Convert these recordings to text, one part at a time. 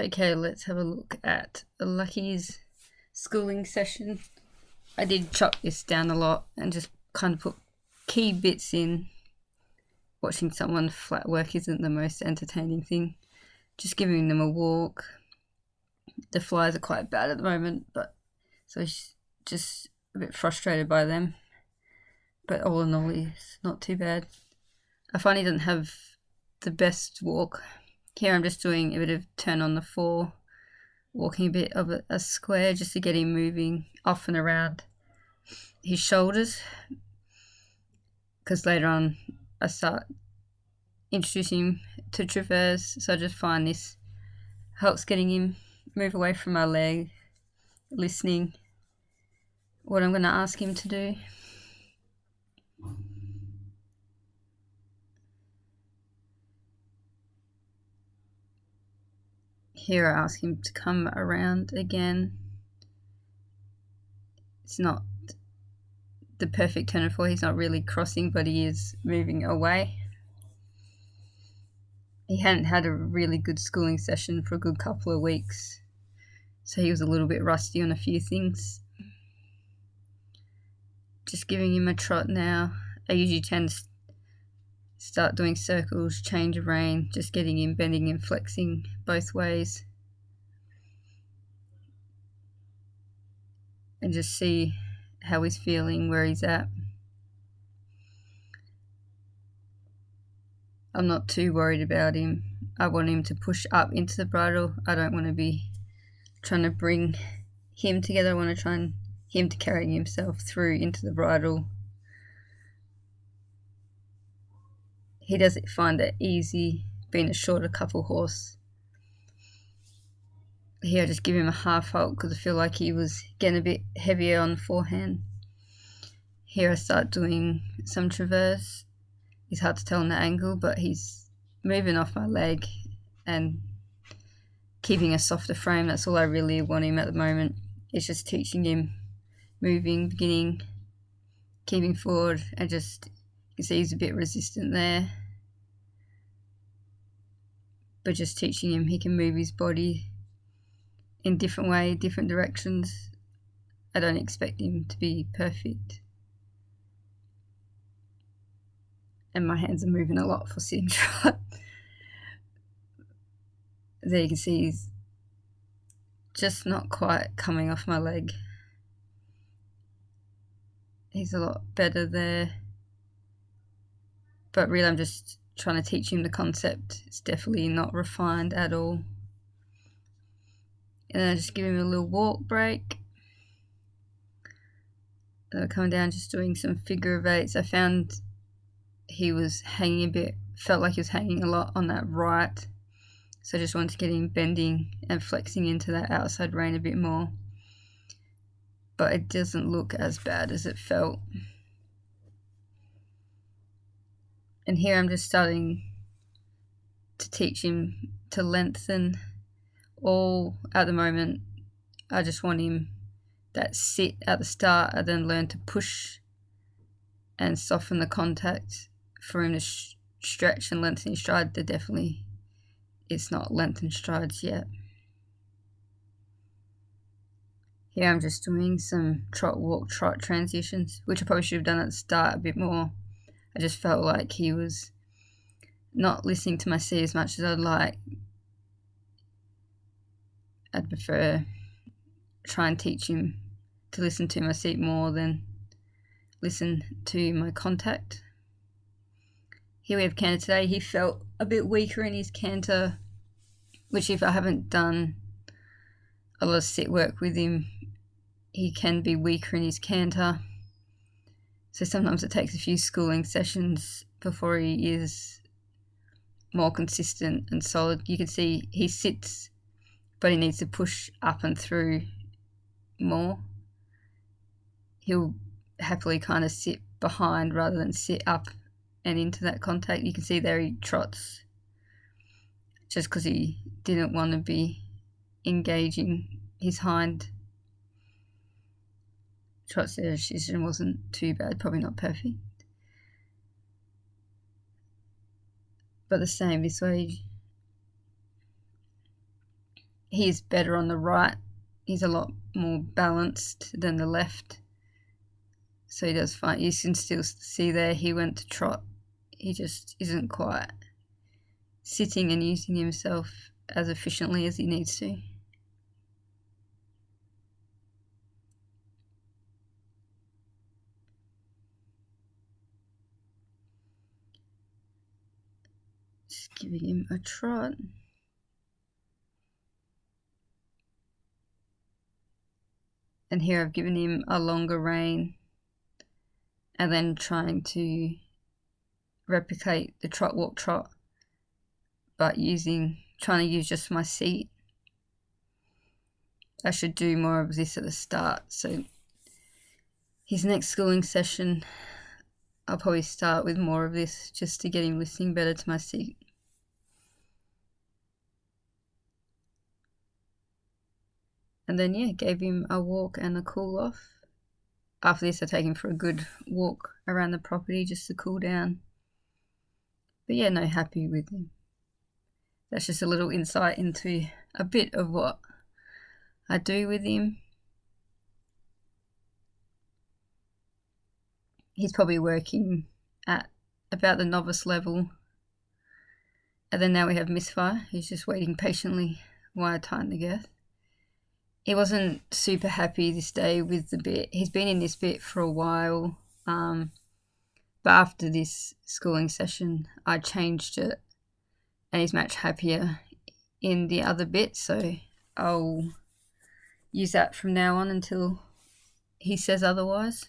Okay, let's have a look at Lucky's schooling session. I did chop this down a lot and just kind of put key bits in. Watching someone flat work isn't the most entertaining thing. Just giving them a walk. The flies are quite bad at the moment, but so he's just a bit frustrated by them. But all in all, he's not too bad. I find he doesn't have the best walk. Here I'm just doing a bit of turn on the four, walking a bit of a square just to get him moving off and around his shoulders, because later on I start introducing him to traverse, so I just find this helps getting him move away from my leg, listening what I'm going to ask him to do. Here I ask him to come around again. It's not the perfect turn and four, he's not really crossing, but he is moving away. He hadn't had a really good schooling session for a good couple of weeks, so he was a little bit rusty on a few things. Just giving him a trot now. I usually tend to start doing circles, change of rein, just getting him bending and flexing both ways. And just see how he's feeling, where he's at. I'm not too worried about him. I want him to push up into the bridle. I don't want to be trying to bring him together. I want to try him to carry himself through into the bridle. He doesn't find it easy being a shorter couple horse. Here I just give him a half halt because I feel like he was getting a bit heavier on the forehand. Here I start doing some traverse. It's hard to tell on the angle, but he's moving off my leg and keeping a softer frame. That's all I really want him at the moment. It's just teaching him moving, beginning, keeping forward, and just, you can see he's a bit resistant there. But just teaching him he can move his body in different ways, different directions. I don't expect him to be perfect. And my hands are moving a lot for sitting trot. There you can see he's just not quite coming off my leg. He's a lot better there. But really I'm just trying to teach him the concept. It's definitely not refined at all. And then I just give him a little walk break. Then I come down just doing some figure of eights. I found he was hanging a bit, felt like he was hanging a lot on that right. So I just wanted to get him bending and flexing into that outside rein a bit more. But it doesn't look as bad as it felt. And here I'm just starting to teach him to lengthen. All at the moment, I just want him that sit at the start and then learn to push and soften the contact for him to stretch and lengthen his stride. It's not lengthened strides yet. Here I'm just doing some trot, walk, trot transitions, which I probably should have done at the start a bit more. I just felt like he was not listening to my seat as much as I'd like. I'd prefer try and teach him to listen to my seat more than listen to my contact. Here we have canter today. He felt a bit weaker in his canter, which if I haven't done a lot of sit work with him, he can be weaker in his canter. So sometimes it takes a few schooling sessions before he is more consistent and solid. You can see he sits, but he needs to push up and through more. He'll happily kind of sit behind rather than sit up and into that contact. You can see there he trots just because he didn't want to be engaging his hind. Trots there, decision wasn't too bad, probably not perfect. But the same this way. He's better on the right. He's a lot more balanced than the left. So he does fine. You can still see there he went to trot. He just isn't quite sitting and using himself as efficiently as he needs to. Just giving him a trot. And here I've given him a longer rein and then trying to replicate the trot, walk, trot, but trying to use just my seat. I should do more of this at the start. So his next schooling session, I'll probably start with more of this just to get him listening better to my seat. And then, gave him a walk and a cool off. After this, I take him for a good walk around the property just to cool down. But happy with him. That's just a little insight into a bit of what I do with him. He's probably working at about the novice level. And then now we have Misfire. He's just waiting patiently while I tighten the girth. He wasn't super happy this day with the bit. He's been in this bit for a while. But after this schooling session, I changed it and he's much happier in the other bit. So I'll use that from now on until he says otherwise.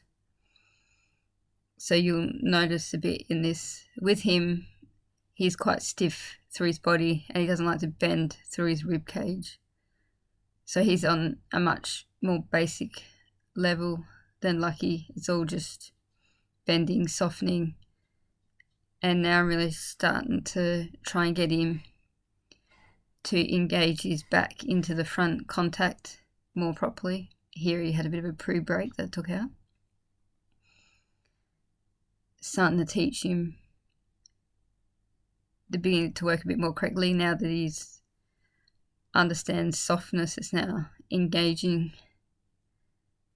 So you'll notice a bit in this. With him, he's quite stiff through his body and he doesn't like to bend through his rib cage. So he's on a much more basic level than Lucky. It's all just bending, softening. And now I'm really starting to try and get him to engage his back into the front contact more properly. Here he had a bit of a pre-break that I took out. Starting to teach him the beginning to work a bit more correctly now that he's understands softness. Is now engaging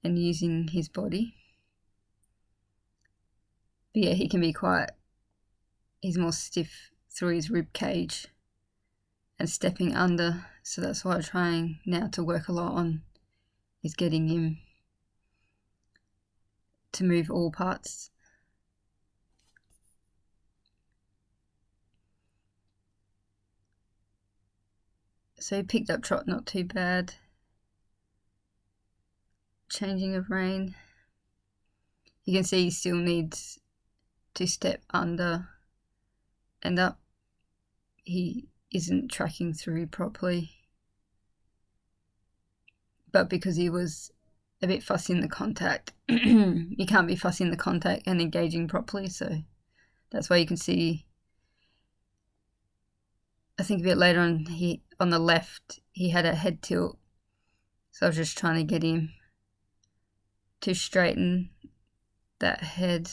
and using his body. But he can be he's more stiff through his rib cage and stepping under. So that's what I'm trying now to work a lot on, is getting him to move all parts. So he picked up trot not too bad. Changing of rein. You can see he still needs to step under and up. He isn't tracking through properly. But because he was a bit fussy in the contact, you can't be fussy in the contact and engaging properly. So that's why you can see, I think a bit later on the left, he had a head tilt. So I was just trying to get him to straighten that head.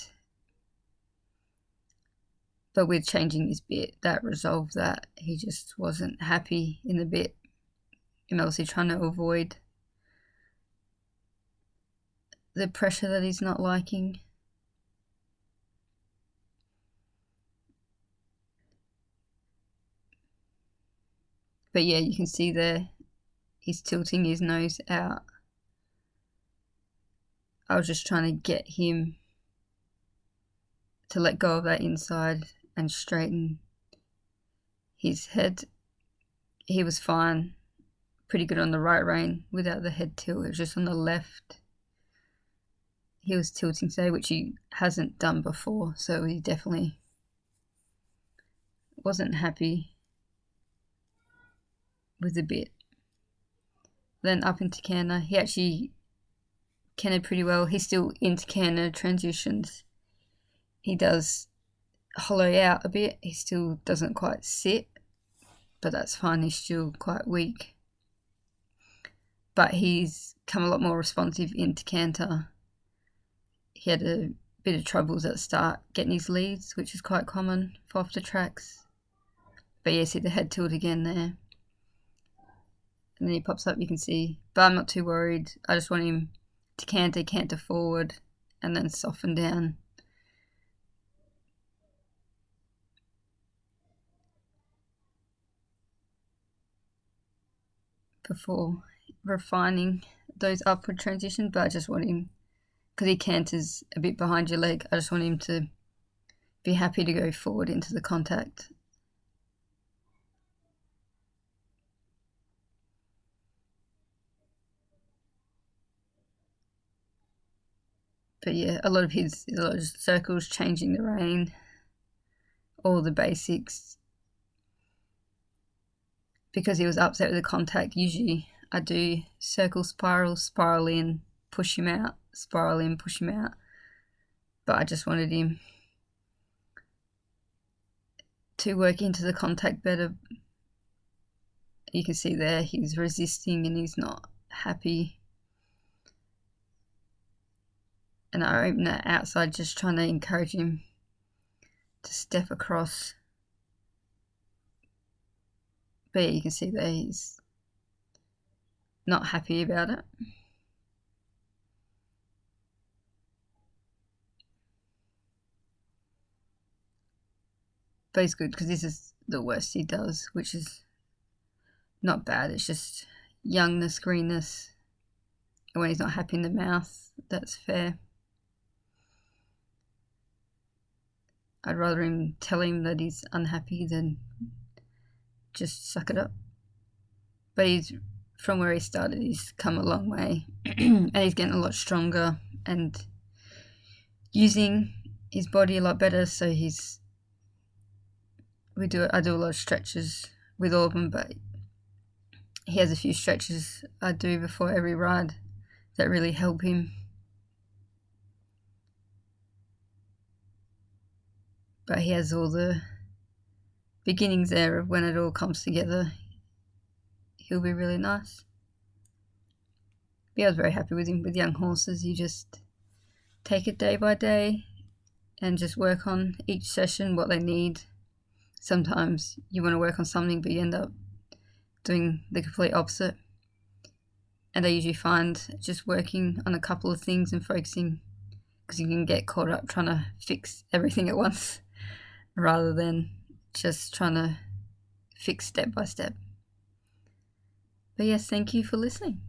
But with changing his bit, that resolved that. He just wasn't happy in the bit. And obviously trying to avoid the pressure that he's not liking. But you can see there, he's tilting his nose out. I was just trying to get him to let go of that inside and straighten his head. He was fine, pretty good on the right rein without the head tilt. It was just on the left. He was tilting today, which he hasn't done before, so he definitely wasn't happy with the bit. Then up into canter, he actually cantered pretty well. He's still into canter transitions. He does hollow out a bit. He still doesn't quite sit, but that's fine. He's still quite weak. But he's come a lot more responsive into canter. He had a bit of troubles at the start getting his leads, which is quite common for off the tracks. But see the head tilt again there. and then he pops up, you can see. But I'm not too worried. I just want him to canter forward, and then soften down. Before refining those upward transitions, but I just want him, because he canters a bit behind your leg, I just want him to be happy to go forward into the contact. But yeah, a lot of circles, changing the rein, all the basics. Because he was upset with the contact, usually I do circle, spiral in, push him out, spiral in, push him out. But I just wanted him to work into the contact better. You can see there he's resisting and he's not happy. And I open that outside, just trying to encourage him to step across. But yeah, you can see there he's not happy about it. But it's good because this is the worst he does, which is not bad. It's just youngness, greenness. And when he's not happy in the mouth, that's fair. I'd rather him tell him that he's unhappy than just suck it up. But he's, from where he started, he's come a long way. And he's getting a lot stronger and using his body a lot better. So I do a lot of stretches with all of them, but he has a few stretches I do before every ride that really help him. But he has all the beginnings there of when it all comes together. He'll be really nice. But I was very happy with him. With young horses, you just take it day by day and just work on each session what they need. Sometimes you want to work on something, but you end up doing the complete opposite. And I usually find just working on a couple of things and focusing, because you can get caught up trying to fix everything at once rather than just trying to fix step by step. But yes, thank you for listening.